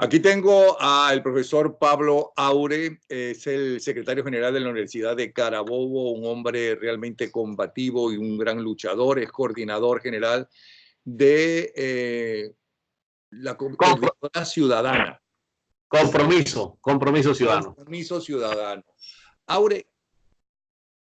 Aquí tengo al profesor Pablo Aure, es el secretario general de la Universidad de Carabobo, un hombre realmente combativo y un gran luchador, es coordinador general de la Coordinadora Ciudadana. Compromiso ciudadano. Compromiso ciudadano. Aure,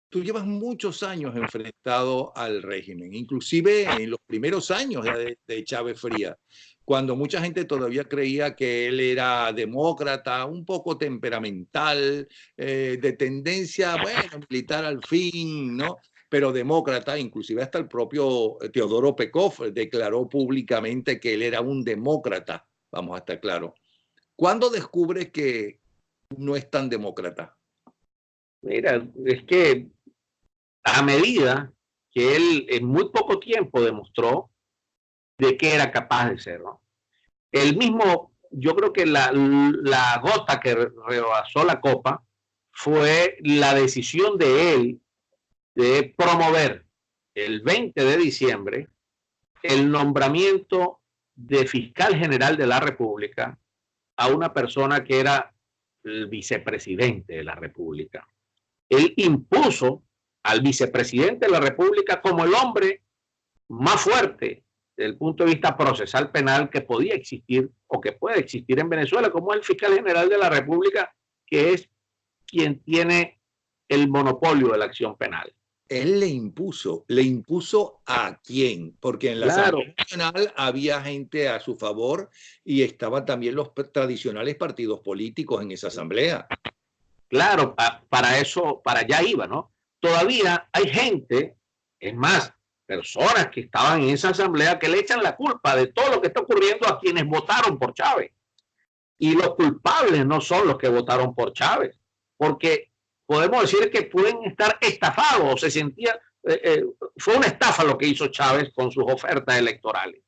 tú llevas muchos años enfrentado al régimen, inclusive en los primeros años de Chávez Frías, cuando mucha gente todavía creía que él era demócrata, un poco temperamental, de tendencia, bueno, militar al fin, ¿no? Pero demócrata, inclusive hasta el propio Teodoro Pekov declaró públicamente que él era un demócrata, vamos a estar claros. ¿Cuándo descubres que no es tan demócrata? Mira, es que a medida que él en muy poco tiempo demostró de qué era capaz de ser, ¿no? El mismo, yo creo que la gota que rebasó la copa fue la decisión de él de promover el 20 de diciembre el nombramiento de fiscal general de la República a una persona que era el vicepresidente de la República. Él impuso al vicepresidente de la República como el hombre más fuerte desde el punto de vista procesal penal que podía existir o que puede existir en Venezuela, como el fiscal general de la República, que es quien tiene el monopolio de la acción penal. Él le impuso ¿a quién? Porque en la Asamblea Nacional había gente a su favor y estaban también los tradicionales partidos políticos en esa asamblea. Claro, para eso, para allá iba, ¿no? Todavía hay gente, es más, personas que estaban en esa asamblea que le echan la culpa de todo lo que está ocurriendo a quienes votaron por Chávez. Y los culpables no son los que votaron por Chávez, porque podemos decir que pueden estar estafados, se sentía, fue una estafa lo que hizo Chávez con sus ofertas electorales.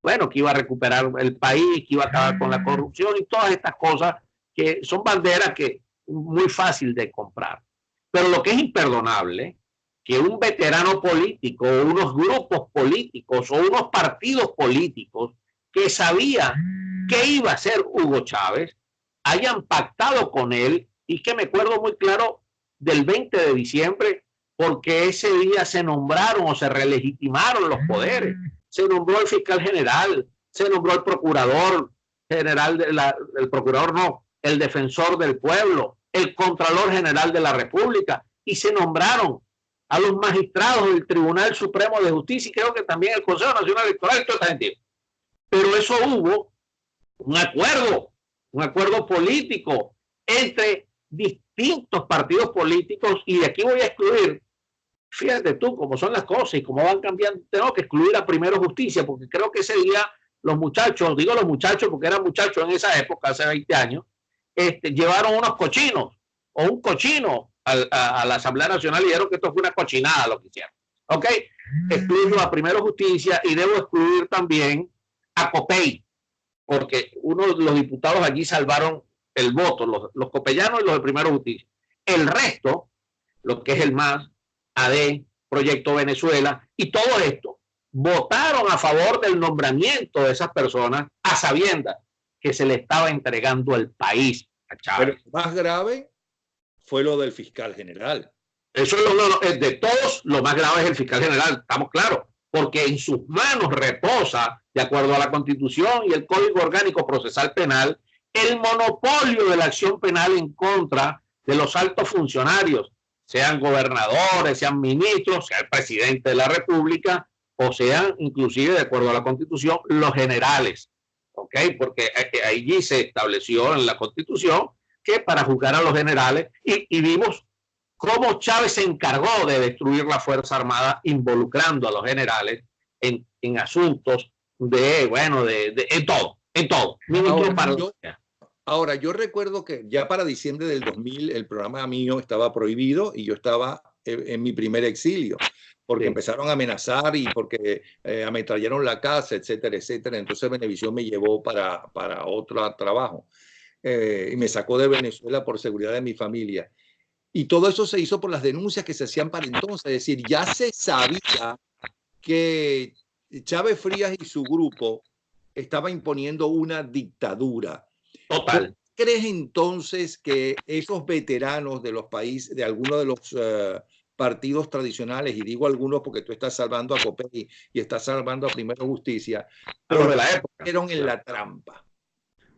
Bueno, que iba a recuperar el país, que iba a acabar con la corrupción y todas estas cosas que son banderas que muy fácil de comprar. Pero lo que es imperdonable, que un veterano político, o unos grupos políticos o unos partidos políticos que sabían qué iba a hacer Hugo Chávez, hayan pactado con él, y que me acuerdo muy claro del 20 de diciembre, porque ese día se nombraron o se relegitimaron los poderes. Se nombró el fiscal general, se nombró el procurador general, el procurador no, el defensor del pueblo, el contralor general de la República, y se nombraron a los magistrados del Tribunal Supremo de Justicia y creo que también el Consejo Nacional Electoral y toda esta gente. Pero eso hubo un acuerdo político entre distintos partidos políticos, y de aquí voy a excluir, fíjate tú cómo son las cosas y cómo van cambiando, tengo que excluir a Primero Justicia, porque creo que ese día los muchachos, digo los muchachos porque eran muchachos en esa época, hace 20 años, llevaron unos cochinos o un cochino a la Asamblea Nacional y dijeron que esto fue una cochinada lo que hicieron. ¿Ok? Excluyo a Primero Justicia y debo excluir también a Copey, porque uno de los diputados allí salvaron el voto, los copellanos y los de Primero Justicia. El resto, lo que es el MAS, AD, Proyecto Venezuela y todo esto, votaron a favor del nombramiento de esas personas a sabiendas que se le estaba entregando el país a Chávez. Pero más grave fue lo del fiscal general. Eso es de todos, lo más grave es el fiscal general, estamos claros, porque en sus manos reposa, de acuerdo a la Constitución y el Código Orgánico Procesal Penal, el monopolio de la acción penal en contra de los altos funcionarios, sean gobernadores, sean ministros, sea el presidente de la República, o sean inclusive, de acuerdo a la Constitución, los generales. ¿Ok? Porque allí se estableció en la Constitución que para juzgar a los generales, y vimos cómo Chávez se encargó de destruir la Fuerza Armada involucrando a los generales en asuntos en todo. Ahora, yo recuerdo que ya para diciembre del 2000 el programa mío estaba prohibido y yo estaba en mi primer exilio, porque empezaron a amenazar y porque ametrallaron la casa, etcétera, etcétera. Entonces Venevisión me llevó para otro trabajo y me sacó de Venezuela por seguridad de mi familia. Y todo eso se hizo por las denuncias que se hacían para entonces. Es decir, ya se sabía que Chávez Frías y su grupo estaba imponiendo una dictadura. Total. ¿Crees entonces que esos veteranos de los países, de algunos de los partidos tradicionales, y digo algunos porque tú estás salvando a COPEI y estás salvando a Primero Justicia, Pero de la época. fueron en la trampa?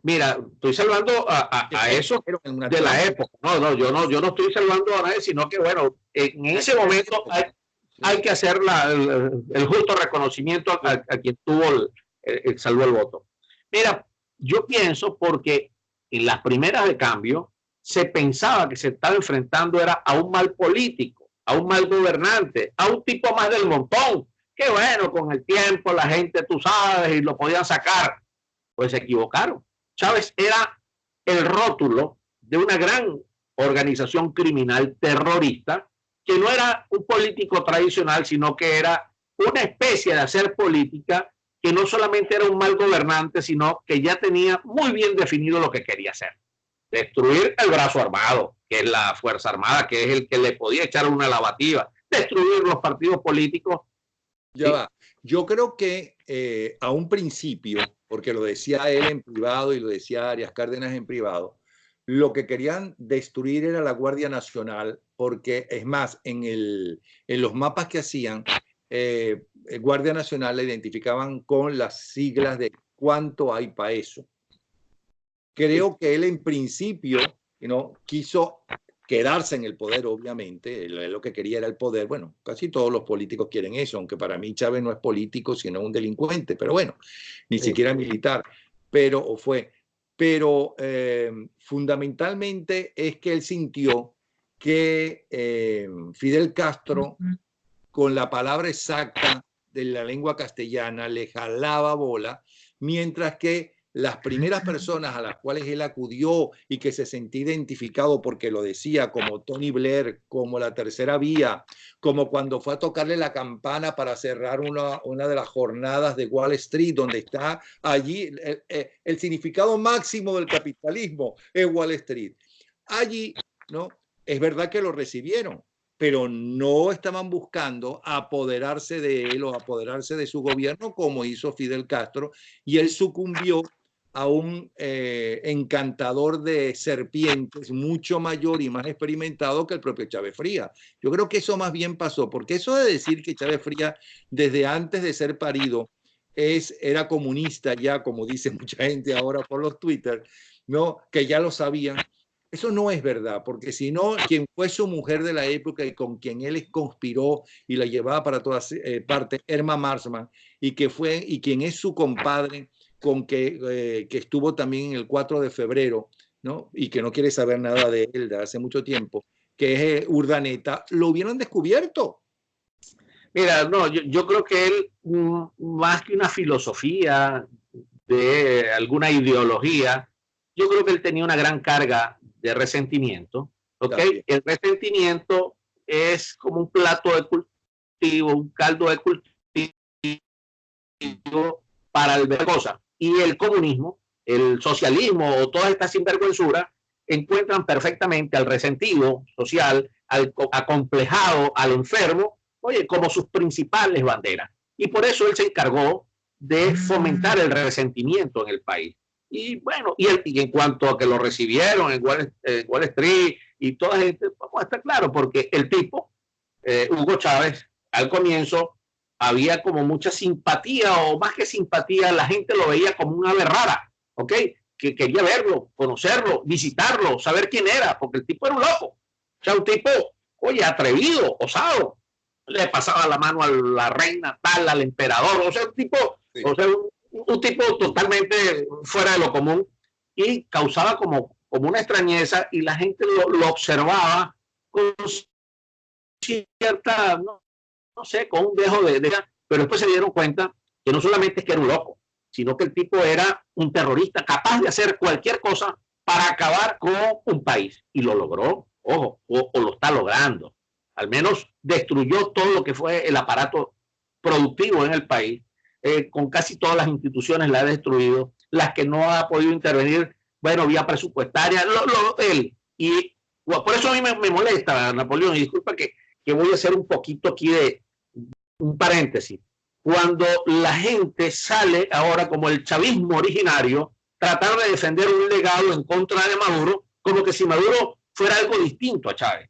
Mira, estoy salvando a eso de la época. Yo no estoy salvando a nadie, sino que, bueno, en ese momento hay que hacer el justo reconocimiento a quien tuvo salvó el voto. Mira, yo pienso porque en las primeras de cambio se pensaba que se estaba enfrentando era a un mal político, a un mal gobernante, a un tipo más del montón, que bueno, con el tiempo la gente, tú sabes, y lo podían sacar. Pues se equivocaron. Chávez era el rótulo de una gran organización criminal terrorista que no era un político tradicional, sino que era una especie de hacer política que no solamente era un mal gobernante, sino que ya tenía muy bien definido lo que quería hacer. Destruir el brazo armado, que es la Fuerza Armada, que es el que le podía echar una lavativa. Destruir los partidos políticos. Ya va. Yo creo que a un principio, porque lo decía él en privado y lo decía Arias Cárdenas en privado, lo que querían destruir era la Guardia Nacional, porque es más, en los mapas que hacían, Guardia Nacional la identificaban con las siglas de cuánto hay para eso. Creo que él en principio quiso quedarse en el poder, obviamente. Lo que quería era el poder. Bueno, casi todos los políticos quieren eso, aunque para mí Chávez no es político, sino un delincuente, pero bueno, ni siquiera militar, pero fundamentalmente es que él sintió que Fidel Castro, con la palabra exacta de la lengua castellana, le jalaba bola, mientras que las primeras personas a las cuales él acudió y que se sentía identificado porque lo decía, como Tony Blair, como la Tercera Vía, como cuando fue a tocarle la campana para cerrar una de las jornadas de Wall Street, donde está allí el significado máximo del capitalismo, es Wall Street. Allí, ¿no? Es verdad que lo recibieron, pero no estaban buscando apoderarse de él o apoderarse de su gobierno como hizo Fidel Castro, y él sucumbió a un encantador de serpientes mucho mayor y más experimentado que el propio Chávez Frías. Yo creo que eso más bien pasó, porque eso de decir que Chávez Frías, desde antes de ser parido, era comunista ya, como dice mucha gente ahora por los Twitter, ¿no? Que ya lo sabían. Eso no es verdad, porque si no, quien fue su mujer de la época y con quien él conspiró y la llevaba para todas partes, Irma Marsman, y quien es su compadre, con que estuvo también en el 4 de febrero, ¿no? Y que no quiere saber nada de él de hace mucho tiempo, que es Urdaneta, lo hubieran descubierto. Mira, no, yo creo que él, más que una filosofía de alguna ideología, yo creo que él tenía una gran carga de resentimiento. ¿Okay? El resentimiento es como un plato de cultivo, un caldo de cultivo para el ver cosas. Y el comunismo, el socialismo o toda esta sinvergüenzura encuentran perfectamente al resentido social, al acomplejado, al enfermo, oye, como sus principales banderas. Y por eso él se encargó de fomentar el resentimiento en el país. Y bueno, y en cuanto a que lo recibieron en Wall Street y toda gente, vamos a estar claro, porque el tipo, Hugo Chávez, al comienzo había como mucha simpatía, o más que simpatía, la gente lo veía como una ave rara, ¿ok? Que quería verlo, conocerlo, visitarlo, saber quién era, porque el tipo era un loco. O sea, un tipo, oye, atrevido, osado. Le pasaba la mano a la reina tal, al emperador, o sea, un tipo, sí. O sea, un tipo totalmente fuera de lo común, y causaba como una extrañeza, y la gente lo observaba con cierta, no sé, con un dejo pero después se dieron cuenta que no solamente es que era un loco, sino que el tipo era un terrorista capaz de hacer cualquier cosa para acabar con un país, y lo logró, ojo, o lo está logrando. Al menos destruyó todo lo que fue el aparato productivo en el país. Con casi todas las instituciones la ha destruido. Las que no ha podido intervenir, bueno, vía presupuestaria, él. Y bueno, por eso a mí me molesta, Napoleón, y disculpa que voy a hacer un poquito aquí de un paréntesis. Cuando la gente sale ahora como el chavismo originario, tratar de defender un legado en contra de Maduro, como que si Maduro fuera algo distinto a Chávez.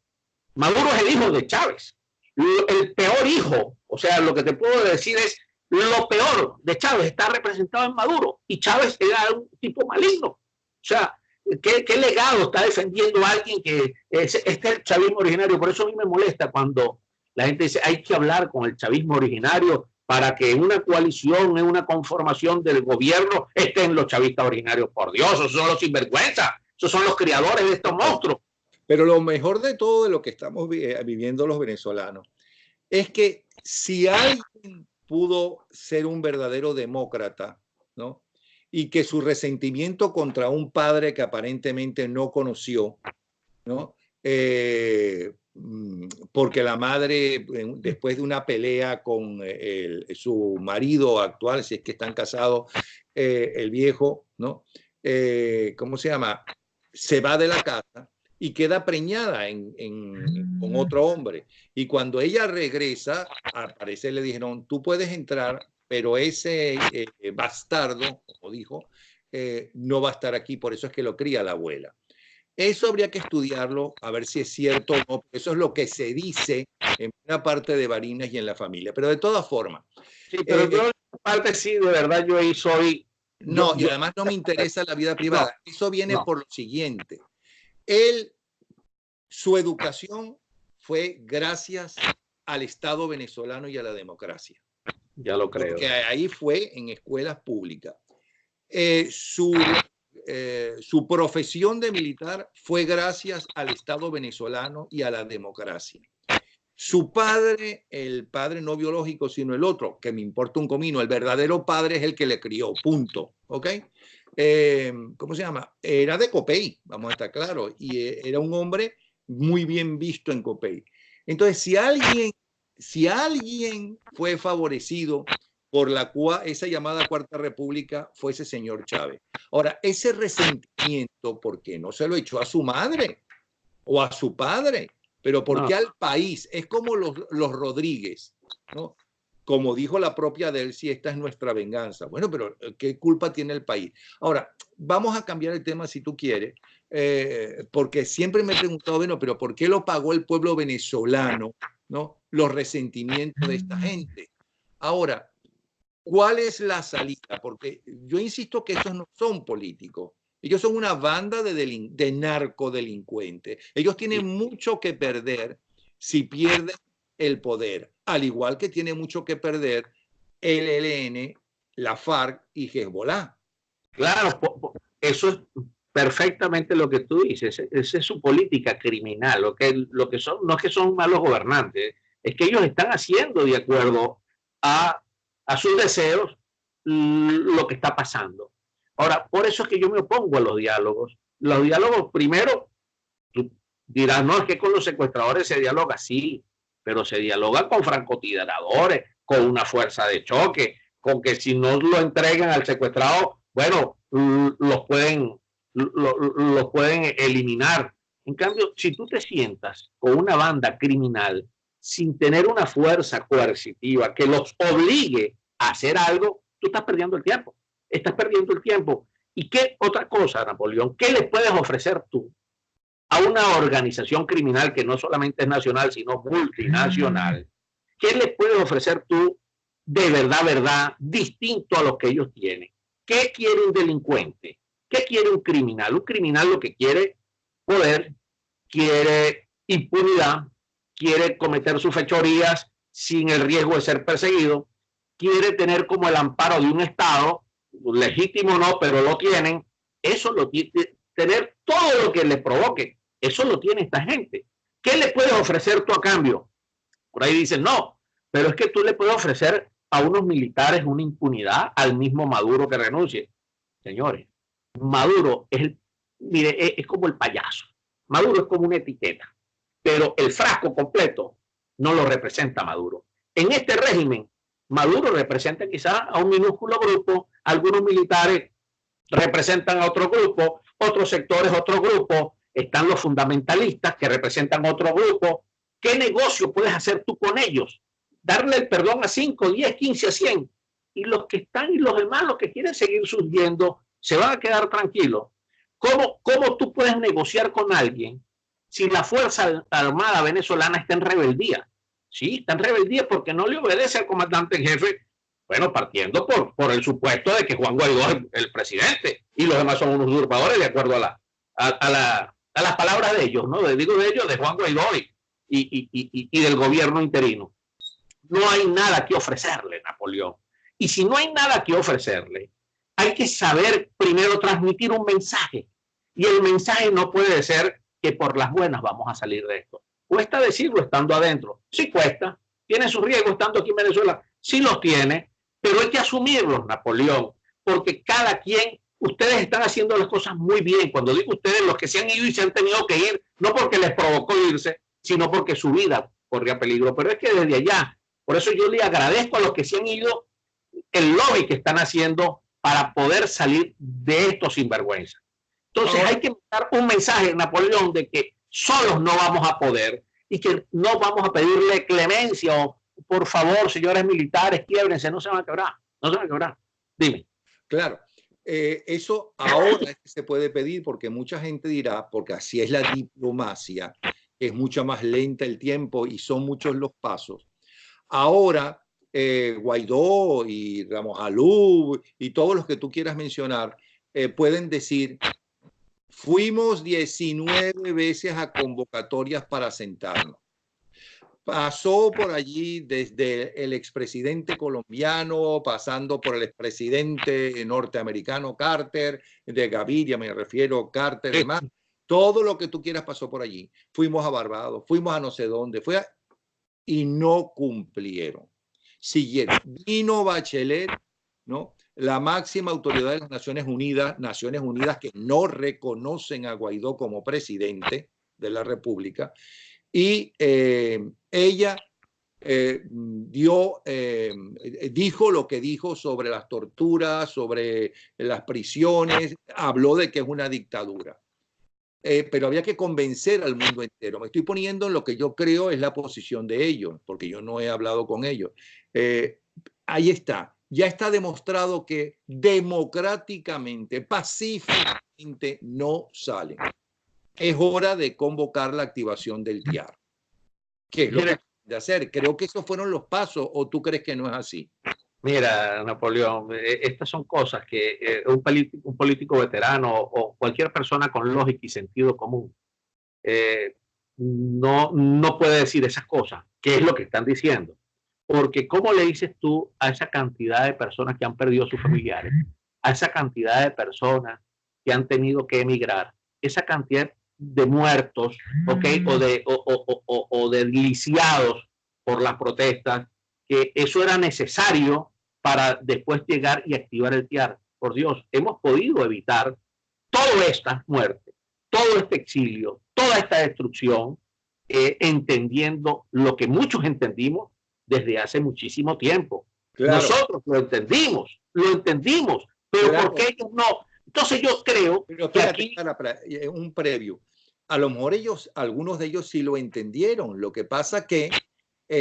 Maduro es el hijo de Chávez, el peor hijo, o sea, lo que te puedo decir es, lo peor de Chávez está representado en Maduro, y Chávez era un tipo maligno. O sea, ¿qué legado está defendiendo alguien que este es el chavismo originario? Por eso a mí me molesta cuando la gente dice hay que hablar con el chavismo originario para que en una coalición, en una conformación del gobierno estén los chavistas originarios. Por Dios, esos son los sinvergüenzas, esos son los criadores de estos monstruos. Pero lo mejor de todo de lo que estamos viviendo los venezolanos es que si alguien pudo ser un verdadero demócrata, ¿no? Y que su resentimiento contra un padre que aparentemente no conoció, ¿no? Porque la madre, después de una pelea con su marido actual, si es que están casados, el viejo, ¿no? ¿Cómo se llama? Se va de la casa y queda preñada con otro hombre. Y cuando ella regresa, al parecer le dijeron, tú puedes entrar, pero ese bastardo, como dijo, no va a estar aquí, por eso es que lo cría la abuela. Eso habría que estudiarlo, a ver si es cierto o no. Eso es lo que se dice en una parte de Barinas y en la familia. Pero de todas formas. Sí, pero yo en parte sí, de verdad, yo ahí soy... No, y además no me interesa la vida privada. No, eso viene por lo siguiente. Su educación fue gracias al Estado venezolano y a la democracia. Ya lo creo. Porque ahí fue en escuelas públicas. Su profesión de militar fue gracias al Estado venezolano y a la democracia. Su padre, el padre no biológico, sino el otro, que me importa un comino, el verdadero padre es el que le crió, punto. ¿Ok? ¿Cómo se llama? Era de Copey, vamos a estar claros, y era un hombre muy bien visto en Copey. Entonces, si alguien fue favorecido por esa llamada Cuarta República, fue ese señor Chávez. Ahora, ese resentimiento, ¿por qué no se lo echó a su madre o a su padre? Pero ¿por qué al país? Es como los Rodríguez, ¿no? Como dijo la propia de él, si esta es nuestra venganza. Bueno, pero ¿qué culpa tiene el país? Ahora, vamos a cambiar el tema si tú quieres, porque siempre me he preguntado, bueno, pero ¿por qué lo pagó el pueblo venezolano, ¿no? Los resentimientos de esta gente. Ahora, ¿cuál es la salida? Porque yo insisto que esos no son políticos. Ellos son una banda de narcodelincuentes. Ellos tienen mucho que perder si pierden el poder, al igual que tiene mucho que perder el ELN, la FARC y Hezbollah. Claro, eso es perfectamente lo que tú dices. Esa es su política criminal. Lo que son, no es que son malos gobernantes, es que ellos están haciendo de acuerdo a sus deseos lo que está pasando. Ahora, por eso es que yo me opongo a los diálogos. Los diálogos, primero, tú dirás, no, es que con los secuestradores se dialoga, sí, pero se dialoga con francotiradores, con una fuerza de choque, con que si no lo entregan al secuestrado, bueno, los pueden eliminar. En cambio, si tú te sientas con una banda criminal sin tener una fuerza coercitiva que los obligue a hacer algo, tú estás perdiendo el tiempo. Estás perdiendo el tiempo. ¿Y qué otra cosa, Napoleón? ¿Qué le puedes ofrecer tú a una organización criminal que no solamente es nacional, sino multinacional? ¿Qué le puedes ofrecer tú de verdad, distinto a lo que ellos tienen? ¿Qué quiere un delincuente? ¿Qué quiere un criminal? Un criminal lo que quiere poder, quiere impunidad, quiere cometer sus fechorías sin el riesgo de ser perseguido, quiere tener como el amparo de un Estado, legítimo no, pero lo tienen. Eso lo tiene, tener todo lo que le provoque, eso lo tiene esta gente. ¿Qué le puedes ofrecer tú a cambio? Por ahí dicen, no, pero es que tú le puedes ofrecer a unos militares una impunidad al mismo Maduro que renuncie. Señores, Maduro es como el payaso. Maduro es como una etiqueta, pero el frasco completo no lo representa Maduro. En este régimen, Maduro representa quizás a un minúsculo grupo, algunos militares representan a otro grupo, otros sectores otro grupo, están los fundamentalistas que representan otro grupo. ¿Qué negocio puedes hacer tú con ellos? Darle el perdón a 5, 10, 15, a 100. Y los que están y los demás, los que quieren seguir surgiendo, se van a quedar tranquilos. ¿Cómo tú puedes negociar con alguien si la Fuerza Armada venezolana está en rebeldía? Sí, está en rebeldía porque no le obedece al comandante en jefe. Bueno, partiendo por el supuesto de que Juan Guaidó es el presidente y los demás son unos usurpadores de acuerdo a las palabras de ellos, ¿no? Digo de ellos, de Juan Guaidó y del gobierno interino. No hay nada que ofrecerle, Napoleón. Y si no hay nada que ofrecerle, hay que saber primero transmitir un mensaje. Y el mensaje no puede ser que por las buenas vamos a salir de esto. Cuesta decirlo estando adentro. Sí cuesta. Tiene sus riesgos estando aquí en Venezuela. Sí los tiene. Pero hay que asumirlos, Napoleón. Porque cada quien, ustedes están haciendo las cosas muy bien. Cuando digo ustedes, los que se han ido y se han tenido que ir, no porque les provocó irse, sino porque su vida corría peligro. Pero es que desde allá, por eso yo le agradezco a los que se han ido el lobby que están haciendo para poder salir de estos sinvergüenzas. Entonces hay que dar un mensaje, Napoleón, de que solos no vamos a poder y que no vamos a pedirle clemencia o por favor, señores militares, quiébrense, no se van a quebrar, no se van a quebrar. Dime. Claro, eso ahora es que se puede pedir porque mucha gente dirá, porque así es la diplomacia, que es mucho más lenta el tiempo y son muchos los pasos. Ahora, Guaidó y Ramos Alú y todos los que tú quieras mencionar pueden decir, fuimos 19 veces a convocatorias para sentarnos. Pasó por allí desde el expresidente colombiano, pasando por el expresidente norteamericano Carter, de Gaviria me refiero, Carter, demás. Todo lo que tú quieras pasó por allí. Fuimos a Barbados, fuimos a no sé dónde, y no cumplieron. Siguieron. Vino Bachelet, ¿no? La máxima autoridad de las Naciones Unidas que no reconocen a Guaidó como presidente de la República, y ella dijo lo que dijo sobre las torturas, sobre las prisiones, habló de que es una dictadura. Pero había que convencer al mundo entero. Me estoy poniendo en lo que yo creo es la posición de ellos, porque yo no he hablado con ellos. Ahí está. Ya está demostrado que democráticamente, pacíficamente no salen. Es hora de convocar la activación del TIAR. ¿Qué es lo que hay que hacer? Creo que esos fueron los pasos, ¿o tú crees que no es así? Mira, Napoleón, estas son cosas que un político veterano o cualquier persona con lógica y sentido común no puede decir esas cosas. ¿Qué es lo que están diciendo? Porque ¿cómo le dices tú a esa cantidad de personas que han perdido a sus familiares, a esa cantidad de personas que han tenido que emigrar, esa cantidad de muertos, ¿okay? o de lisiados por las protestas, que eso era necesario para después llegar y activar el TIAR? Por Dios, hemos podido evitar toda esta muerte, todo este exilio, toda esta destrucción, entendiendo lo que muchos entendimos desde hace muchísimo tiempo. Claro. Nosotros lo entendimos, pero claro. ¿Por qué ellos no? Entonces yo creo pero que aquí... para un previo. A lo mejor algunos de ellos sí lo entendieron. Lo que pasa que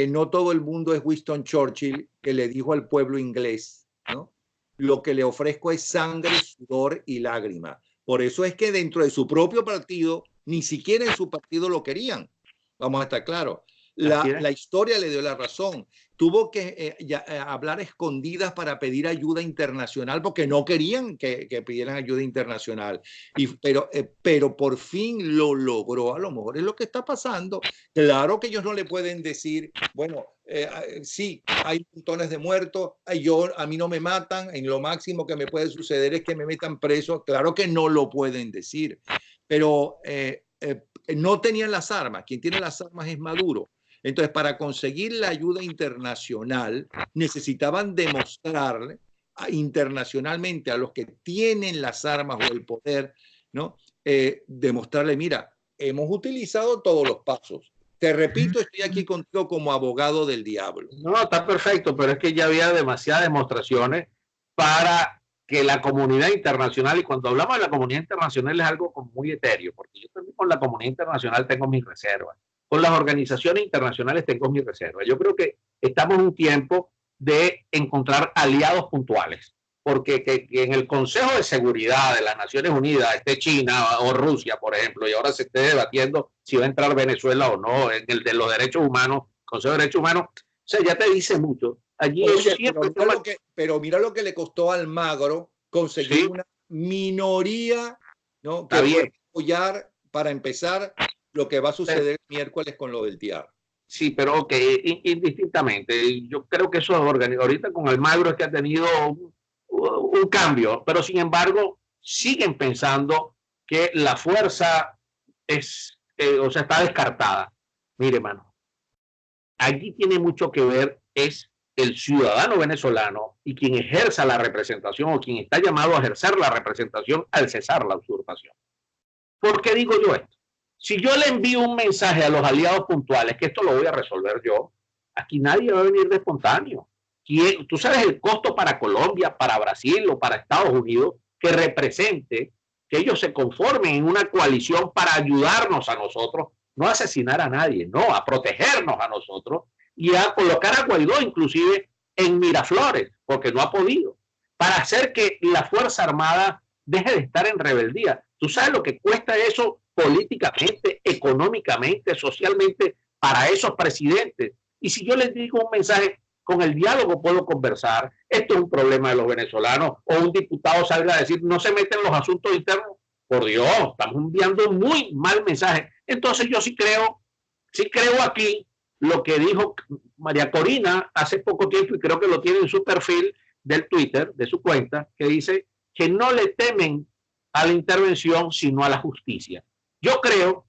no todo el mundo es Winston Churchill, que le dijo al pueblo inglés, ¿no? Lo que le ofrezco es sangre, sudor y lágrima. Por eso es que dentro de su propio partido, ni siquiera en su partido lo querían. Vamos a estar claros. La historia le dio la razón. Tuvo que hablar escondidas para pedir ayuda internacional porque no querían que pidieran ayuda internacional. Pero por fin lo logró. A lo mejor es lo que está pasando. Claro que ellos no le pueden decir, bueno, sí, hay montones de muertos, a mí no me matan, en lo máximo que me puede suceder es que me metan preso. Claro que no lo pueden decir. Pero no tenían las armas. Quien tiene las armas es Maduro. Entonces, para conseguir la ayuda internacional, necesitaban demostrarle internacionalmente a los que tienen las armas o el poder, ¿no? Demostrarle, mira, hemos utilizado todos los pasos. Te repito, estoy aquí contigo como abogado del diablo. No, está perfecto, pero es que ya había demasiadas demostraciones para que la comunidad internacional, y cuando hablamos de la comunidad internacional es algo muy etéreo, porque yo también con la comunidad internacional tengo mis reservas. Con las organizaciones internacionales tengo mis reservas. Yo creo que estamos en un tiempo de encontrar aliados puntuales. que en el Consejo de Seguridad de las Naciones Unidas esté China o Rusia, por ejemplo, y ahora se esté debatiendo si va a entrar Venezuela o no, en el de los derechos humanos, Consejo de Derechos Humanos, o sea, ya te dice mucho. Allí Oye, eso siempre pero mira lo que le costó a Almagro conseguir sí, una minoría, ¿no? está Que pueda bien. apoyar para empezar lo que va a suceder el miércoles con lo del TIAR. Sí, pero ok, indistintamente. Yo creo que eso ahorita con Almagro es que ha tenido un cambio, pero sin embargo siguen pensando que la fuerza es, o sea, está descartada. Mire, mano, allí tiene mucho que ver es el ciudadano venezolano y quien ejerza la representación o quien está llamado a ejercer la representación al cesar la usurpación. ¿Por qué digo yo esto? Si yo le envío un mensaje a los aliados puntuales, que esto lo voy a resolver yo, aquí nadie va a venir de espontáneo. Tú sabes el costo para Colombia, para Brasil o para Estados Unidos que represente que ellos se conformen en una coalición para ayudarnos a nosotros, no a asesinar a nadie, no, a protegernos a nosotros y a colocar a Guaidó inclusive en Miraflores, porque no ha podido, para hacer que la Fuerza Armada deje de estar en rebeldía. ¿Tú sabes lo que cuesta eso políticamente, económicamente, socialmente para esos presidentes? Y si yo les digo un mensaje, con el diálogo puedo conversar, esto es un problema de los venezolanos, o un diputado salga a decir, no se meten en los asuntos internos, por Dios, estamos enviando un muy mal mensaje. Entonces yo sí creo aquí lo que dijo María Corina hace poco tiempo, y creo que lo tiene en su perfil del Twitter, de su cuenta, que dice que no le temen a la intervención, sino a la justicia. Yo creo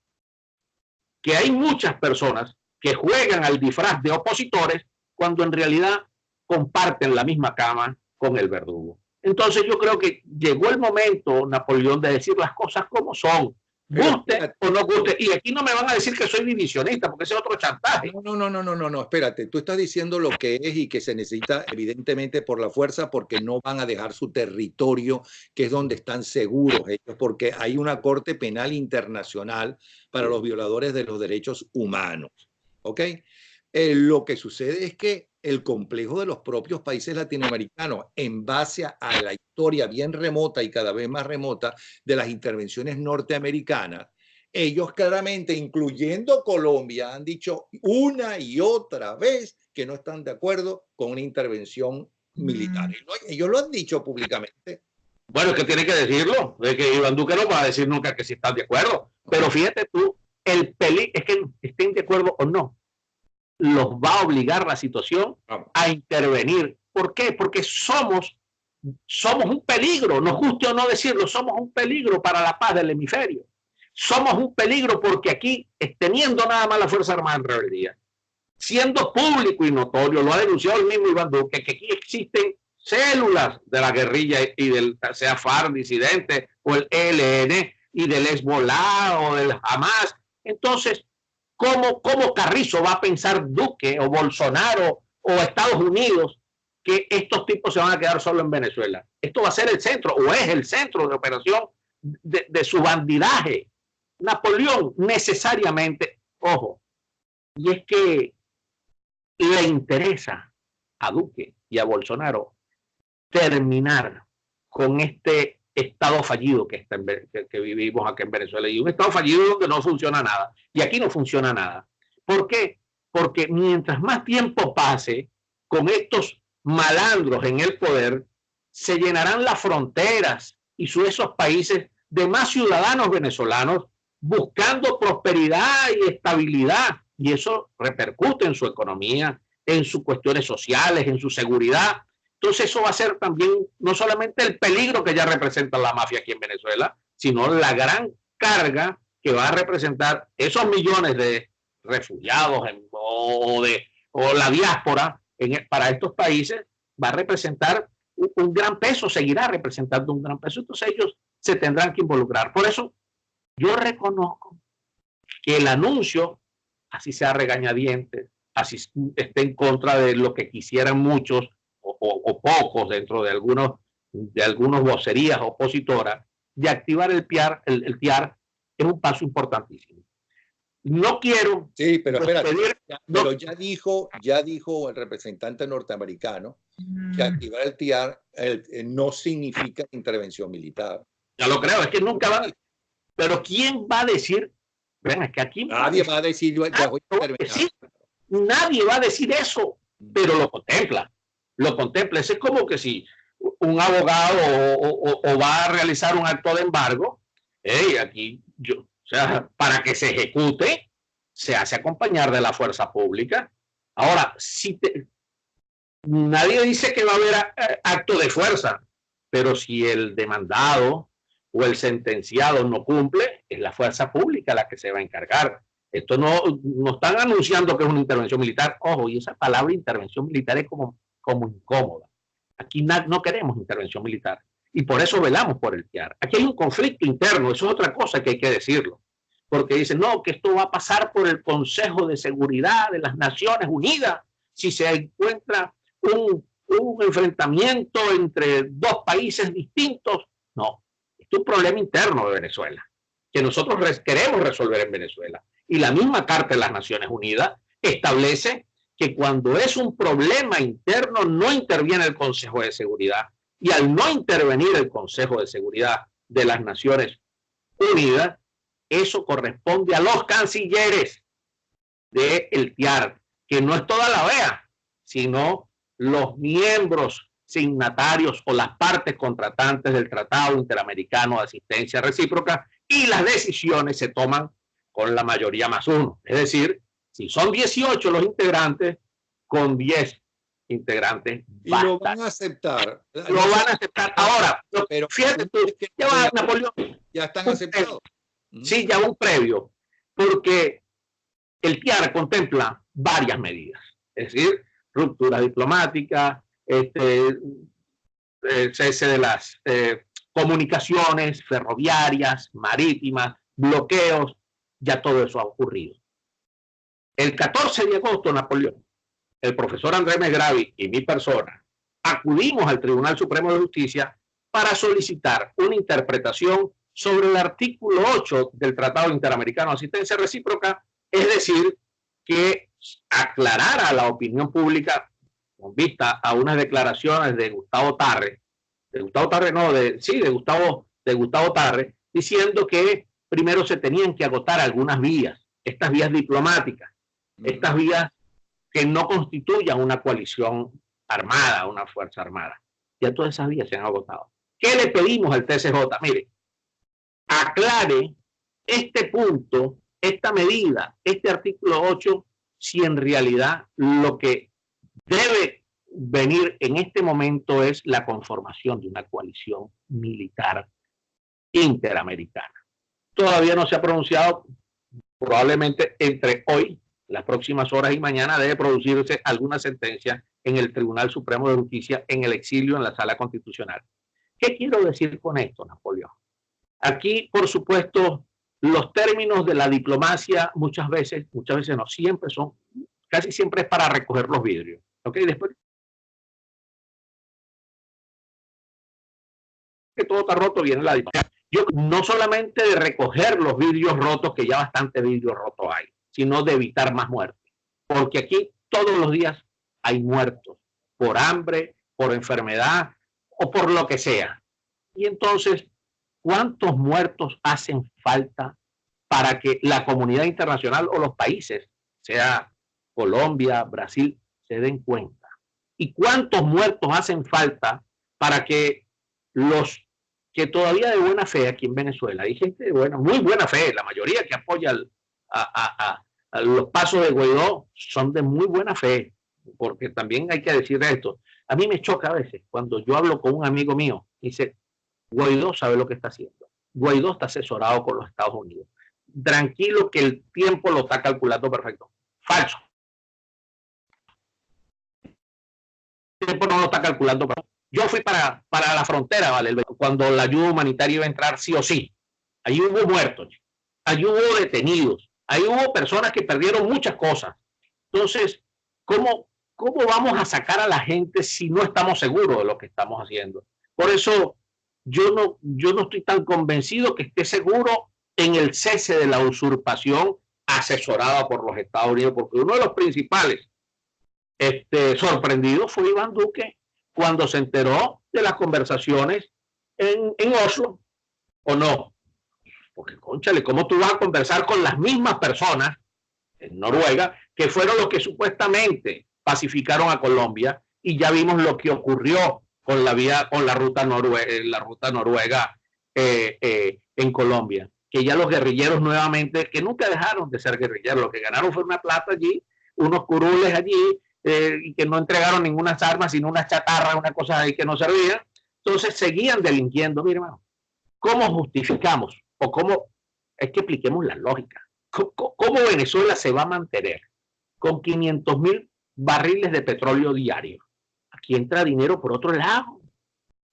que hay muchas personas que juegan al disfraz de opositores cuando en realidad comparten la misma cama con el verdugo. Entonces yo creo que llegó el momento, Napoleón, de decir las cosas como son, guste o no guste. Y aquí no me van a decir que soy divisionista, porque ese es otro chantaje. No, espérate, tú estás diciendo lo que es y que se necesita evidentemente por la fuerza porque no van a dejar su territorio, que es donde están seguros ellos, porque hay una Corte Penal Internacional para los violadores de los derechos humanos, ¿ok? Lo que sucede es que el complejo de los propios países latinoamericanos, en base a la historia bien remota y cada vez más remota de las intervenciones norteamericanas, ellos claramente, incluyendo Colombia, han dicho una y otra vez que no están de acuerdo con una intervención militar. Ellos lo han dicho públicamente. Bueno, es que tiene que decirlo, de que Iván Duque no va a decir nunca que sí están de acuerdo, pero fíjate tú, el peligro es que estén de acuerdo o no, los va a obligar la situación a intervenir. ¿Por qué? Porque somos un peligro, nos guste o no decirlo, somos un peligro para la paz del hemisferio. Somos un peligro porque aquí, teniendo nada más la Fuerza Armada en rebeldía, siendo público y notorio, lo ha denunciado el mismo Iván Duque, que aquí existen células de la guerrilla y del, sea FARC, disidente, o el ELN, y del Hezbollah o del Hamas. Entonces, ¿cómo Carrizo va a pensar Duque o Bolsonaro o Estados Unidos que estos tipos se van a quedar solo en Venezuela? Esto va a ser el centro, o es el centro de operación de su bandidaje. Napoleón necesariamente, ojo, y es que le interesa a Duque y a Bolsonaro terminar con este estado fallido que vivimos aquí en Venezuela, y un estado fallido donde no funciona nada, y aquí no funciona nada. ¿Por qué? Porque mientras más tiempo pase con estos malandros en el poder, se llenarán las fronteras y esos países de más ciudadanos venezolanos buscando prosperidad y estabilidad, y eso repercute en su economía, en sus cuestiones sociales, en su seguridad. Entonces eso va a ser también no solamente el peligro que ya representa la mafia aquí en Venezuela, sino la gran carga que va a representar esos millones de refugiados o la diáspora para estos países. Va a representar un gran peso, seguirá representando un gran peso. Entonces ellos se tendrán que involucrar. Por eso yo reconozco que el anuncio, así sea regañadientes, así esté en contra de lo que quisieran muchos o pocos dentro de algunos vocerías opositoras, de activar el TIAR es un paso importantísimo. No quiero... Sí, pero espérate, pero ya dijo el representante norteamericano que activar el TIAR no significa intervención militar. Ya lo creo, es que nunca va. Pero ¿quién va a decir? Ven, es que aquí nadie va a decir, nadie va a decir eso, pero lo contempla. Lo contempla. Es como que si un abogado o va a realizar un acto de embargo, aquí yo, o sea, para que se ejecute, se hace acompañar de la fuerza pública. Ahora, si nadie dice que va a haber acto de fuerza, pero si el demandado o el sentenciado no cumple, es la fuerza pública la que se va a encargar. Esto no están anunciando que es una intervención militar. Ojo, y esa palabra intervención militar es como incómoda. Aquí no queremos intervención militar y por eso velamos por el TIAR. Aquí hay un conflicto interno, eso es otra cosa que hay que decirlo. Porque dicen, no, que esto va a pasar por el Consejo de Seguridad de las Naciones Unidas si se encuentra un enfrentamiento entre dos países distintos. No, es un problema interno de Venezuela que nosotros queremos resolver en Venezuela. Y la misma Carta de las Naciones Unidas establece que cuando es un problema interno no interviene el Consejo de Seguridad. Y al no intervenir el Consejo de Seguridad de las Naciones Unidas, eso corresponde a los cancilleres del TIAR, que no es toda la OEA, sino los miembros signatarios o las partes contratantes del Tratado Interamericano de Asistencia Recíproca, y las decisiones se toman con la mayoría más uno. Es decir, si son 18 los integrantes, con 10 integrantes basta. Y lo van a aceptar. Lo van a aceptar. Ahora, pero fíjate tú, ya va, Napoleón. Ya están aceptados. Sí, ya un previo, porque el TIAR contempla varias medidas, es decir, ruptura diplomática, cese de las comunicaciones ferroviarias, marítimas, bloqueos, ya todo eso ha ocurrido. El 14 de agosto, Napoleón, el profesor Andrés Megravi y mi persona acudimos al Tribunal Supremo de Justicia para solicitar una interpretación sobre el artículo 8 del Tratado Interamericano de Asistencia Recíproca, es decir, que aclarara a la opinión pública con vista a unas declaraciones de Gustavo Tarre, Gustavo Tarre, diciendo que primero se tenían que agotar algunas vías, estas vías diplomáticas, estas vías que no constituyan una coalición armada, una fuerza armada. Ya todas esas vías se han agotado. ¿Qué le pedimos al TSJ? Mire, aclare este punto, esta medida, este artículo 8, si en realidad lo que debe venir en este momento es la conformación de una coalición militar interamericana. Todavía no se ha pronunciado, probablemente entre hoy, las próximas horas y mañana debe producirse alguna sentencia en el Tribunal Supremo de Justicia en el exilio en la Sala Constitucional. ¿Qué quiero decir con esto, Napoleón? Aquí, por supuesto, los términos de la diplomacia muchas veces no, siempre son, casi siempre es para recoger los vidrios. ¿Ok? Después que todo está roto, viene la diplomacia. Yo no solamente de recoger los vidrios rotos, que ya bastante vidrios rotos hay, sino de evitar más muertes. Porque aquí todos los días hay muertos por hambre, por enfermedad o por lo que sea. Y entonces, ¿cuántos muertos hacen falta para que la comunidad internacional o los países, sea Colombia, Brasil, se den cuenta? ¿Y cuántos muertos hacen falta para que los que todavía de buena fe aquí en Venezuela, hay gente de buena, muy buena fe, la mayoría que apoya a los pasos de Guaidó son de muy buena fe, porque también hay que decir esto. A mí me choca a veces cuando yo hablo con un amigo mío, dice, Guaidó sabe lo que está haciendo. Guaidó está asesorado por los Estados Unidos. Tranquilo que el tiempo lo está calculando perfecto. Falso. El tiempo no lo está calculando perfecto. Yo fui para la frontera, ¿vale? Cuando la ayuda humanitaria iba a entrar sí o sí. Allí hubo muertos, allí hubo detenidos, ahí hubo personas que perdieron muchas cosas. Entonces, ¿cómo vamos a sacar a la gente si no estamos seguros de lo que estamos haciendo? Por eso yo no estoy tan convencido que esté seguro en el cese de la usurpación asesorada por los Estados Unidos, porque uno de los principales sorprendidos fue Iván Duque cuando se enteró de las conversaciones en Oslo, ¿o no? Porque, cónchale, ¿cómo tú vas a conversar con las mismas personas en Noruega que fueron los que supuestamente pacificaron a Colombia? Y ya vimos lo que ocurrió con la ruta noruega en Colombia, que ya los guerrilleros nuevamente, que nunca dejaron de ser guerrilleros, lo que ganaron fue una plata allí, unos curules allí, y que no entregaron ninguna armas, sino una chatarra, una cosa ahí que no servía. Entonces seguían delinquiendo. Mire, hermano, ¿cómo justificamos? O cómo, es que expliquemos la lógica. ¿Cómo Venezuela se va a mantener con 500.000 barriles de petróleo diario? Aquí entra dinero por otro lado.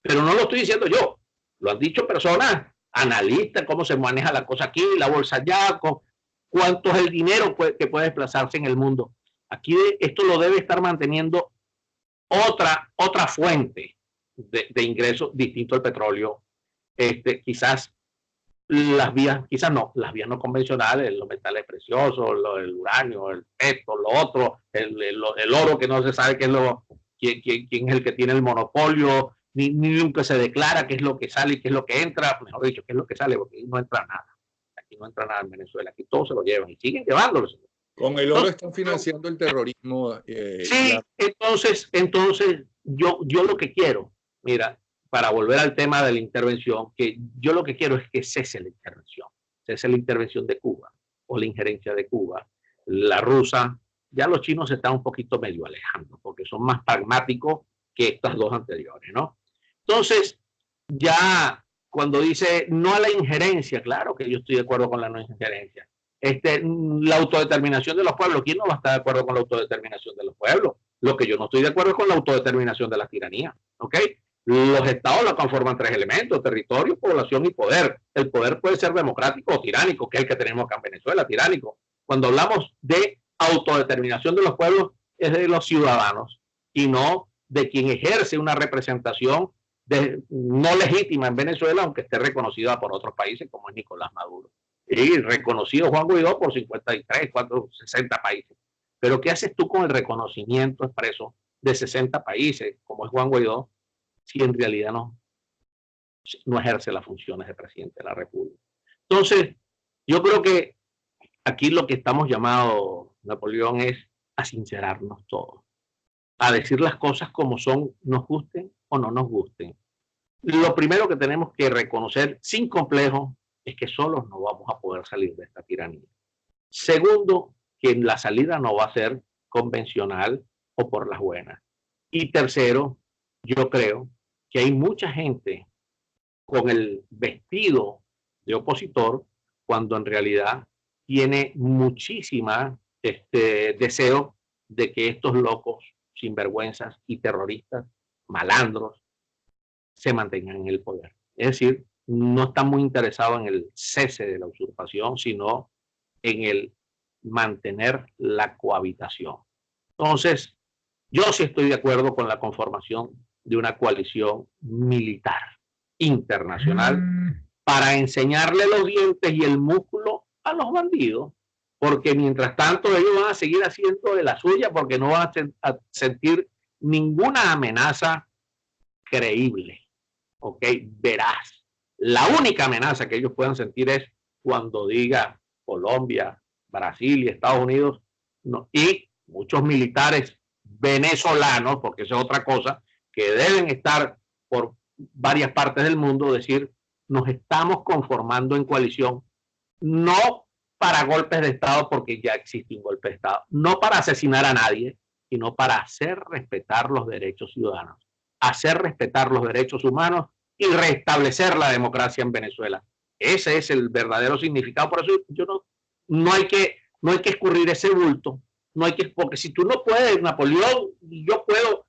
Pero no lo estoy diciendo yo. Lo han dicho personas, analistas, cómo se maneja la cosa aquí, la bolsa ya, cuánto es el dinero que puede desplazarse en el mundo. Aquí esto lo debe estar manteniendo otra fuente de ingresos distinto al petróleo. Quizás las vías no convencionales, los metales preciosos, el uranio, el petro, lo otro, el oro, que no se sabe quién es el que tiene el monopolio, ni nunca se declara qué es lo que sale y qué es lo que entra, mejor dicho, qué es lo que sale, porque no entra nada. Aquí no entra nada en Venezuela, aquí todos se lo llevan y siguen llevándolo. Con el oro están financiando el terrorismo. Sí, entonces yo lo que quiero, mira, para volver al tema de la intervención, que yo lo que quiero es que cese la intervención de Cuba o la injerencia de Cuba, la rusa. Ya los chinos se están un poquito medio alejando porque son más pragmáticos que estas dos anteriores, ¿no? Entonces, ya cuando dice no a la injerencia, claro que yo estoy de acuerdo con la no injerencia. La autodeterminación de los pueblos, ¿quién no va a estar de acuerdo con la autodeterminación de los pueblos? Lo que yo no estoy de acuerdo es con la autodeterminación de la tiranía, ¿ok? Los estados la conforman tres elementos: territorio, población y poder. El poder puede ser democrático o tiránico, que es el que tenemos acá en Venezuela, tiránico. Cuando hablamos de autodeterminación de los pueblos, es de los ciudadanos y no de quien ejerce una representación no legítima en Venezuela, aunque esté reconocida por otros países como es Nicolás Maduro. Y reconocido Juan Guaidó por 53, 60 países. Pero ¿qué haces tú con el reconocimiento expreso de 60 países, como es Juan Guaidó, si en realidad no ejerce las funciones de presidente de la República? Entonces, yo creo que aquí lo que estamos llamados, Napoleón, es a sincerarnos todos, a decir las cosas como son, nos gusten o no nos gusten. Lo primero que tenemos que reconocer sin complejo es que solos no vamos a poder salir de esta tiranía. Segundo, que la salida no va a ser convencional o por las buenas. Y tercero, yo creo que hay mucha gente con el vestido de opositor cuando en realidad tiene muchísima deseo de que estos locos, sinvergüenzas y terroristas, malandros, se mantengan en el poder. Es decir, no están muy interesados en el cese de la usurpación, sino en el mantener la cohabitación. Entonces, yo sí estoy de acuerdo con la conformación de una coalición militar internacional para enseñarle los dientes y el músculo a los bandidos, porque mientras tanto ellos van a seguir haciendo de la suya porque no van a sentir ninguna amenaza creíble, ¿ok? Veraz. La única amenaza que ellos puedan sentir es cuando diga Colombia, Brasil y Estados Unidos, no, y muchos militares venezolanos, porque eso es otra cosa, que deben estar por varias partes del mundo, decir, nos estamos conformando en coalición, no para golpes de Estado, porque ya existe un golpe de Estado, no para asesinar a nadie, sino para hacer respetar los derechos ciudadanos, hacer respetar los derechos humanos y restablecer la democracia en Venezuela. Ese es el verdadero significado. Por eso no hay que escurrir ese bulto, no hay que, porque si tú no puedes, Napoleón y yo puedo,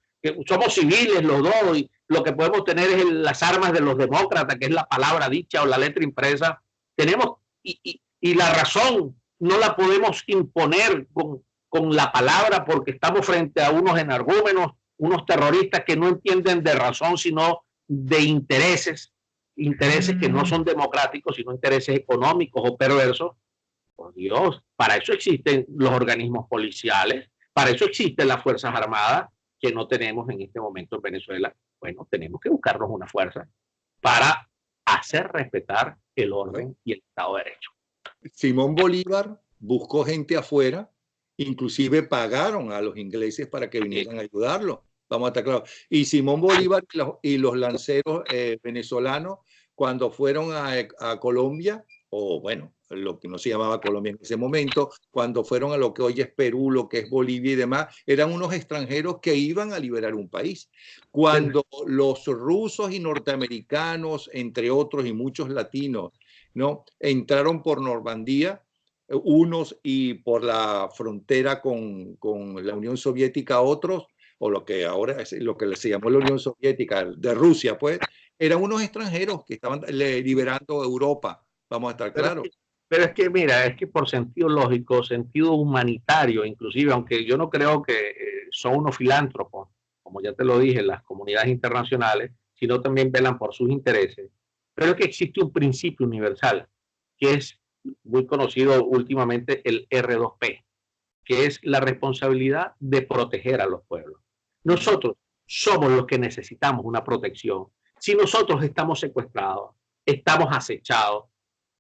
somos civiles los dos, y lo que podemos tener es las armas de los demócratas, que es la palabra dicha o la letra impresa. Tenemos, y la razón no la podemos imponer con la palabra, porque estamos frente a unos energúmenos, unos terroristas que no entienden de razón, sino de intereses que no son democráticos, sino intereses económicos o perversos. Por Dios, para eso existen los organismos policiales, para eso existen las Fuerzas Armadas. que no tenemos en este momento en Venezuela. Bueno, tenemos que buscarnos una fuerza para hacer respetar el orden y el Estado de Derecho. Simón Bolívar buscó gente afuera, inclusive pagaron a los ingleses para que vinieran a ayudarlo. Vamos a estar claros. Y Simón Bolívar y los lanceros venezolanos, cuando fueron a Colombia, o bueno, lo que no se llamaba Colombia en ese momento, cuando fueron a lo que hoy es Perú, lo que es Bolivia y demás, eran unos extranjeros que iban a liberar un país. Cuando los rusos y norteamericanos, entre otros y muchos latinos, ¿no?, entraron por Normandía, unos, y por la frontera con la Unión Soviética otros, o lo que ahora es lo que se llamó la Unión Soviética, de Rusia, pues, eran unos extranjeros que estaban liberando Europa, vamos a estar claros. Pero es que, mira, es que por sentido lógico, sentido humanitario, inclusive, aunque yo no creo que son unos filántropos, como ya te lo dije, las comunidades internacionales, sino también velan por sus intereses. Pero es que existe un principio universal, que es muy conocido últimamente, el R2P, que es la responsabilidad de proteger a los pueblos. Nosotros somos los que necesitamos una protección. Si nosotros estamos secuestrados, estamos acechados,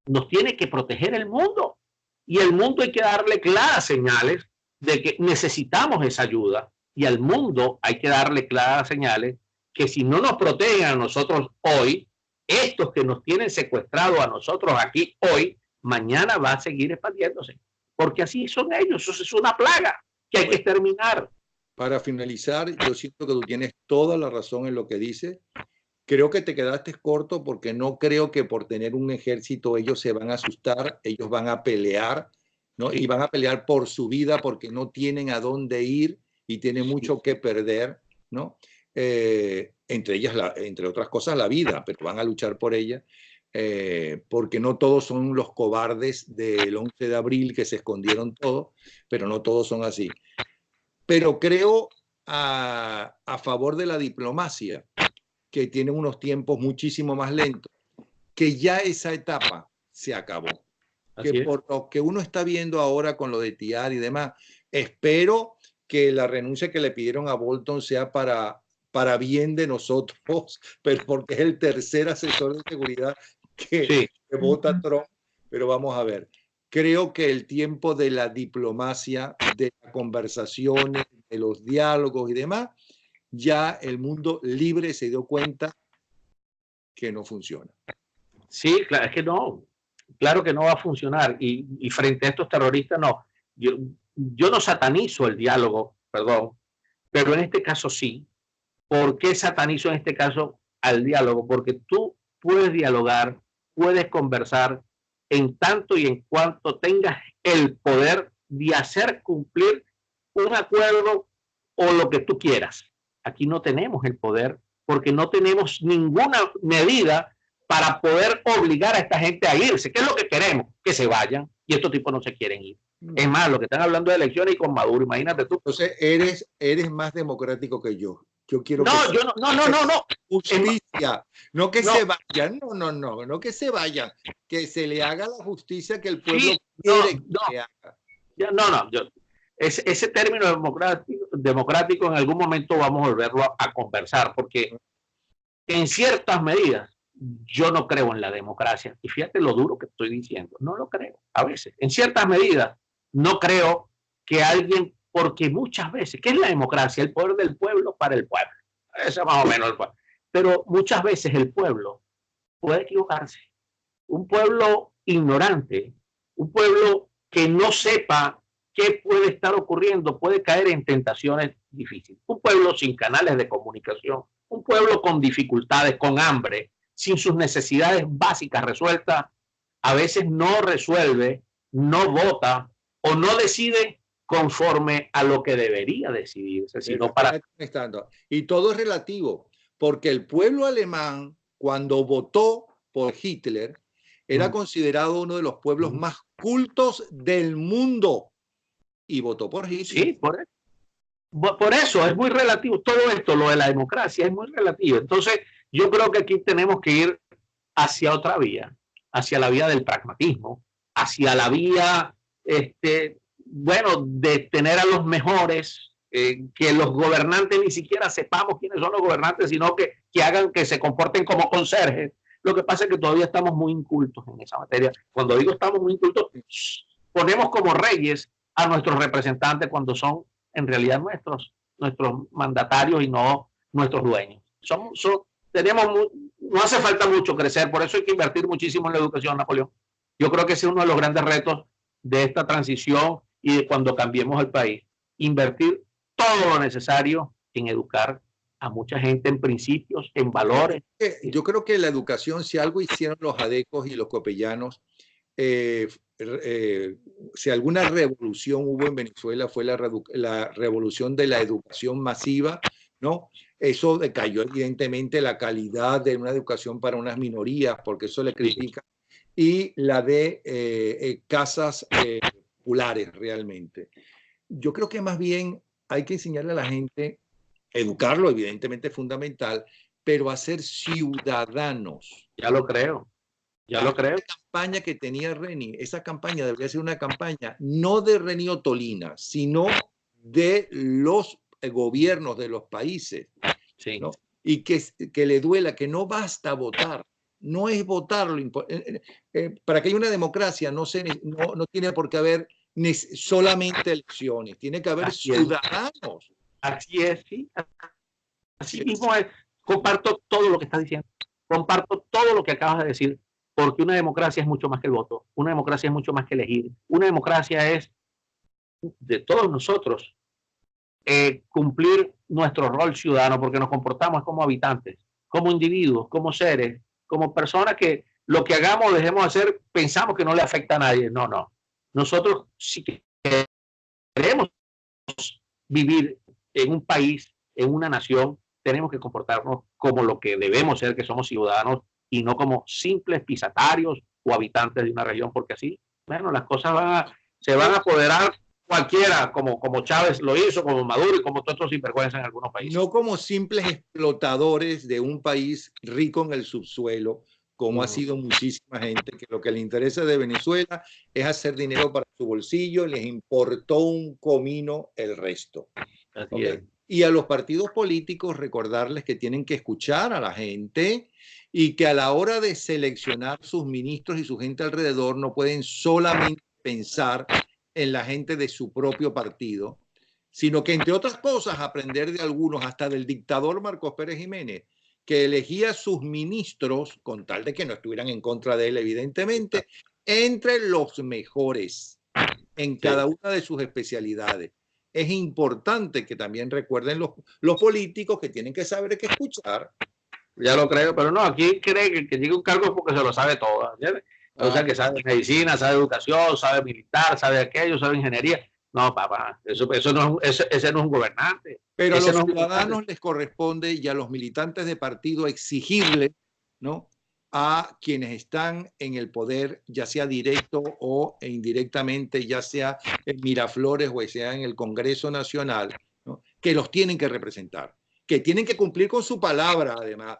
nos tiene que proteger el mundo. Y el mundo hay que darle claras señales de que necesitamos esa ayuda. Y al mundo hay que darle claras señales que si no nos protegen a nosotros hoy, estos que nos tienen secuestrados a nosotros aquí hoy, mañana va a seguir expandiéndose. Porque así son ellos. Eso es una plaga que hay que exterminar. Para finalizar, yo siento que tú tienes toda la razón en lo que dices. Creo que te quedaste corto porque no creo que por tener un ejército ellos se van a asustar, ellos van a pelear, ¿no? Y van a pelear por su vida porque no tienen a dónde ir y tienen mucho que perder, ¿no? Entre ellas, entre otras cosas, la vida, pero van a luchar por ella, porque no todos son los cobardes del 11 de abril que se escondieron todos, pero no todos son así. Pero creo a favor de la diplomacia, que tiene unos tiempos muchísimo más lentos, que ya esa etapa se acabó. Que por lo que uno está viendo ahora con lo de TIAR y demás, espero que la renuncia que le pidieron a Bolton sea para bien de nosotros, pero porque es el tercer asesor de seguridad que vota Trump, pero vamos a ver. Creo que el tiempo de la diplomacia, de las conversaciones, de los diálogos y demás, ya el mundo libre se dio cuenta que no funciona. Sí, claro, es que no. Claro que no va a funcionar. Y frente a estos terroristas, no. Yo no satanizo el diálogo, perdón, pero en este caso sí. ¿Por qué satanizo en este caso al diálogo? Porque tú puedes dialogar, puedes conversar en tanto y en cuanto tengas el poder de hacer cumplir un acuerdo o lo que tú quieras. Aquí no tenemos el poder porque no tenemos ninguna medida para poder obligar a esta gente a irse. ¿Qué es lo que queremos? Que se vayan, y estos tipos no se quieren ir. Es más, lo que están hablando de elecciones y con Maduro, imagínate tú. Entonces eres más democrático que yo. Yo quiero no, justicia, no que se vayan, no que se vayan, que se le haga la justicia que el pueblo quiere que se haga. Ese término democrático en algún momento vamos a volverlo a conversar, porque en ciertas medidas yo no creo en la democracia. Y fíjate lo duro que estoy diciendo. No lo creo. A veces, en ciertas medidas, no creo que alguien, porque muchas veces, ¿qué es la democracia? El poder del pueblo para el pueblo. Ese es más o menos el pueblo. Pero muchas veces el pueblo puede equivocarse. Un pueblo ignorante, un pueblo que no sepa qué puede estar ocurriendo, puede caer en tentaciones difíciles. Un pueblo sin canales de comunicación, un pueblo con dificultades, con hambre, sin sus necesidades básicas resueltas, a veces no resuelve, no vota o no decide conforme a lo que debería decidirse, sino para... Y todo es relativo, porque el pueblo alemán, cuando votó por Hitler, era considerado uno de los pueblos más cultos del mundo y votó por Hitler. Sí, por eso es muy relativo. Todo esto, lo de la democracia, es muy relativo. Entonces, yo creo que aquí tenemos que ir hacia otra vía, hacia la vía del pragmatismo, hacia la vía, bueno, de tener a los mejores que los gobernantes ni siquiera sepamos quiénes son los gobernantes, sino que hagan que se comporten como conserjes. Lo que pasa es que todavía estamos muy incultos en esa materia. Cuando digo estamos muy incultos, ponemos como reyes a nuestros representantes cuando son en realidad nuestros mandatarios y no nuestros dueños. No hace falta mucho crecer, por eso hay que invertir muchísimo en la educación, Napoleón. Yo creo que ese es uno de los grandes retos de esta transición y de cuando cambiemos el país. Invertir todo lo necesario en educar a mucha gente en principios, en valores. Yo creo que la educación, si algo hicieron los adecos y los copellanos, si alguna revolución hubo en Venezuela fue la revolución de la educación masiva, ¿no? Eso decayó evidentemente la calidad de una educación para unas minorías, porque eso le critica, y la de casas populares realmente. Yo creo que más bien hay que enseñarle a la gente, educarlo evidentemente es fundamental, pero a ser ciudadanos. Ya lo creo. Ya lo creo. La campaña que tenía Reni, esa campaña debería ser una campaña no de Reni Ottolina, sino de los gobiernos de los países, sí, ¿no? Y que le duela, que no basta votar, no es votar. Para que haya una democracia no tiene por qué haber solamente elecciones, tiene que haber ciudadanos. Así es, sí. Así mismo es. Comparto todo lo que estás diciendo. Comparto todo lo que acabas de decir, porque una democracia es mucho más que el voto. Una democracia es mucho más que elegir. Una democracia es de todos nosotros cumplir nuestro rol ciudadano, porque nos comportamos como habitantes, como individuos, como seres, como personas que lo que hagamos o dejemos de hacer pensamos que no le afecta a nadie. No, no. Nosotros sí que queremos vivir en un país, en una nación, tenemos que comportarnos como lo que debemos ser, que somos ciudadanos, y no como simples pisatarios o habitantes de una región, porque así, bueno, las cosas se van a apoderar cualquiera, como Chávez lo hizo, como Maduro y como todos otros sinvergüenzas en algunos países. No como simples explotadores de un país rico en el subsuelo, como ha sido muchísima gente, que lo que le interesa de Venezuela es hacer dinero para su bolsillo, les importó un comino el resto. ¿Okay? Y a los partidos políticos recordarles que tienen que escuchar a la gente y que a la hora de seleccionar sus ministros y su gente alrededor no pueden solamente pensar en la gente de su propio partido, sino que entre otras cosas aprender de algunos, hasta del dictador Marcos Pérez Jiménez, que elegía sus ministros, con tal de que no estuvieran en contra de él, evidentemente, entre los mejores en cada una de sus especialidades. Es importante que también recuerden los políticos que tienen que saber qué escuchar. Ya lo creo, pero no, aquí cree que llega un cargo porque se lo sabe todo, ¿entiendes? O sea, que sabe medicina, sabe educación, sabe militar, sabe aquello, sabe ingeniería. No, papá, ese no es un gobernante. Pero a los ciudadanos les corresponde y a los militantes de partido exigirle, ¿no?, a quienes están en el poder, ya sea directo o indirectamente, ya sea en Miraflores o sea en el Congreso Nacional, ¿no?, que los tienen que representar, que tienen que cumplir con su palabra, además,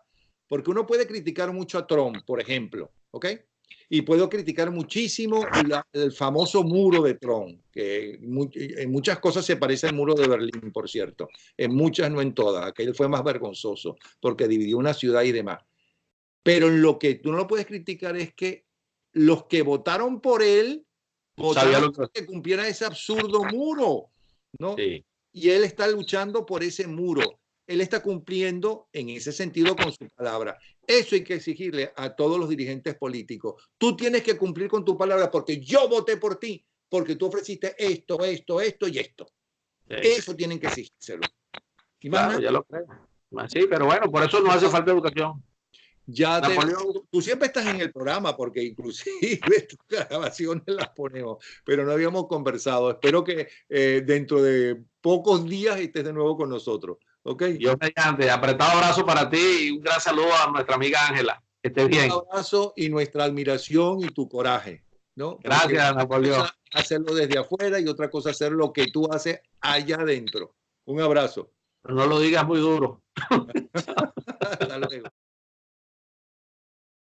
porque uno puede criticar mucho a Trump, por ejemplo, ¿ok? Y puedo criticar muchísimo el famoso muro de Trump, que en muchas cosas se parece al muro de Berlín, por cierto. En muchas, no en todas. Aquel fue más vergonzoso porque dividió una ciudad y demás. Pero en lo que tú no lo puedes criticar es que los que votaron por él votaron para que cumpliera ese absurdo muro, ¿no? Sí. Y él está luchando por ese muro. Él está cumpliendo en ese sentido con su palabra. Eso hay que exigirle a todos los dirigentes políticos. Tú tienes que cumplir con tu palabra porque yo voté por ti, porque tú ofreciste esto y esto. Sí. Eso tienen que exigírselo. Y claro, ya lo creo. Sí, pero bueno, por eso no hace falta educación. Tú siempre estás en el programa porque inclusive tus grabaciones las ponemos, pero no habíamos conversado. Espero que dentro de pocos días estés de nuevo con nosotros. Okay. Yo mediante, apretado abrazo para ti y un gran saludo a nuestra amiga Ángela. Que estés bien. Un abrazo y nuestra admiración y tu coraje, ¿no? Gracias, Napoleón. Una cosa hacerlo desde afuera y otra cosa hacer lo que tú haces allá adentro. Un abrazo. Pero no lo digas muy duro. Hasta luego.